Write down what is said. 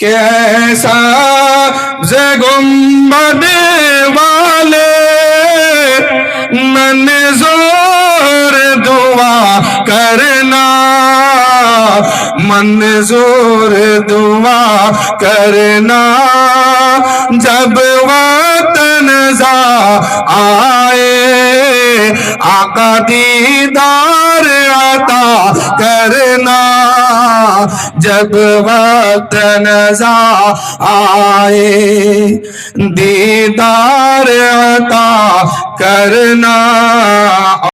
कैसा जे गुंबद वाले मंजूर दुआ करना, मंजूर दुआ करना। जब वक्त नज़ा आए आका दीदार अता करना, जब वक्त नज़ा आए दीदार अता करना।